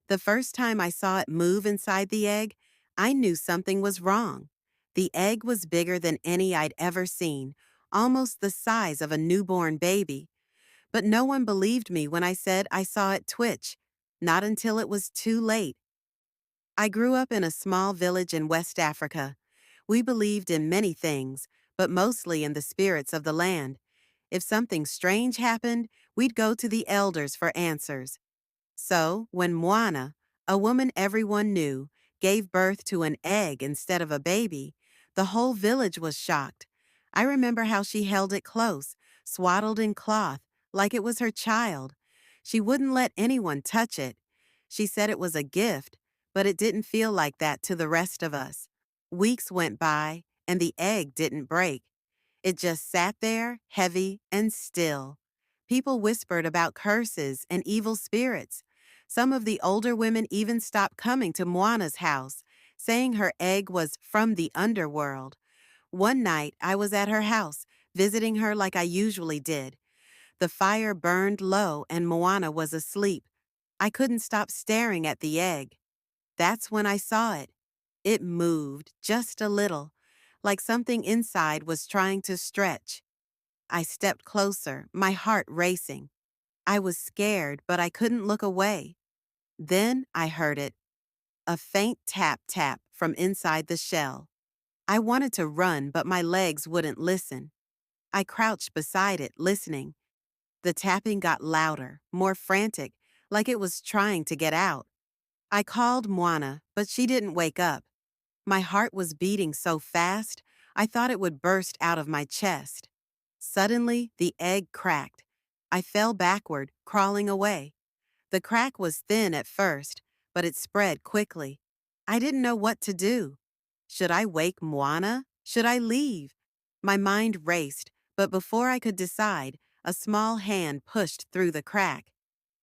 The first time I saw it move inside the egg, I knew something was wrong. The egg was bigger than any I'd ever seen, almost the size of a newborn baby. But no one believed me when I said I saw it twitch, not until it was too late. I grew up in a small village in West Africa. We believed in many things, but mostly in the spirits of the land. If something strange happened, we'd go to the elders for answers. So, when Moana, a woman everyone knew, gave birth to an egg instead of a baby, the whole village was shocked. I remember how she held it close, swaddled in cloth, like it was her child. She wouldn't let anyone touch it. She said it was a gift, but it didn't feel like that to the rest of us. Weeks went by, and the egg didn't break. It just sat there, heavy and still. People whispered about curses and evil spirits. Some of the older women even stopped coming to Moana's house, saying her egg was from the underworld. One night, I was at her house, visiting her like I usually did. The fire burned low and Moana was asleep. I couldn't stop staring at the egg. That's when I saw it. It moved, just a little, like something inside was trying to stretch. I stepped closer, my heart racing. I was scared, but I couldn't look away. Then I heard it, a faint tap-tap from inside the shell. I wanted to run, but my legs wouldn't listen. I crouched beside it, listening. The tapping got louder, more frantic, like it was trying to get out. I called Moana, but she didn't wake up. My heart was beating so fast, I thought it would burst out of my chest. Suddenly, the egg cracked. I fell backward, crawling away. The crack was thin at first, but it spread quickly. I didn't know what to do. Should I wake Moana? Should I leave? My mind raced, but before I could decide, a small hand pushed through the crack.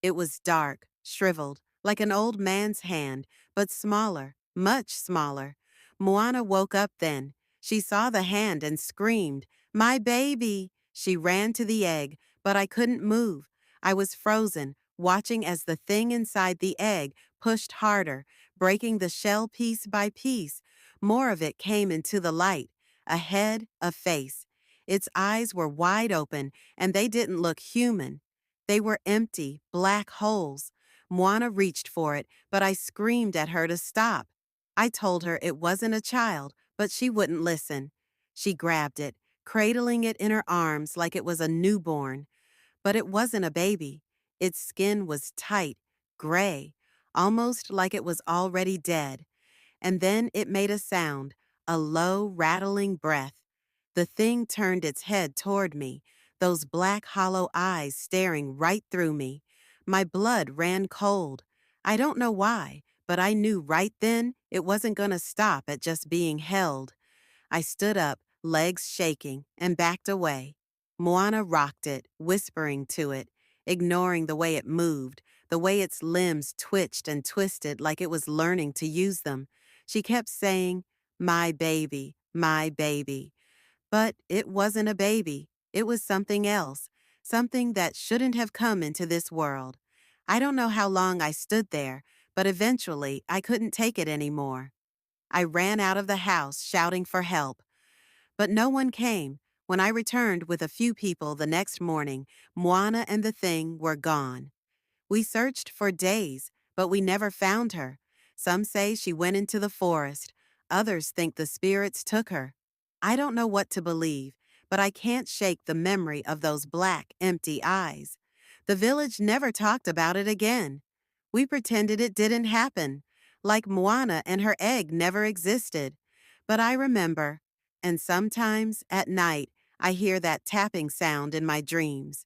It was dark, shriveled, like an old man's hand, but smaller, much smaller. Moana woke up then. She saw the hand and screamed, "My baby!" She ran to the egg, but I couldn't move. I was frozen, watching as the thing inside the egg pushed harder, breaking the shell piece by piece. More of it came into the light, a head, a face. Its eyes were wide open, and they didn't look human. They were empty, black holes. Moana reached for it, but I screamed at her to stop. I told her it wasn't a child, but she wouldn't listen. She grabbed it, cradling it in her arms like it was a newborn. But it wasn't a baby. Its skin was tight, gray, almost like it was already dead. And then it made a sound, a low, rattling breath. The thing turned its head toward me, those black, hollow eyes staring right through me. My blood ran cold. I don't know why, but I knew right then it wasn't going to stop at just being held. I stood up, legs shaking, and backed away. Moana rocked it, whispering to it, ignoring the way it moved, the way its limbs twitched and twisted like it was learning to use them. She kept saying, "My baby, my baby." But it wasn't a baby. It was something else, something that shouldn't have come into this world. I don't know how long I stood there, but eventually I couldn't take it anymore. I ran out of the house shouting for help. But no one came. When I returned with a few people the next morning, Moana and the thing were gone. We searched for days, but we never found her. Some say she went into the forest. Others think the spirits took her. I don't know what to believe, but I can't shake the memory of those black, empty eyes. The village never talked about it again. We pretended it didn't happen, like Moana and her egg never existed. But I remember, and sometimes at night I hear that tapping sound in my dreams.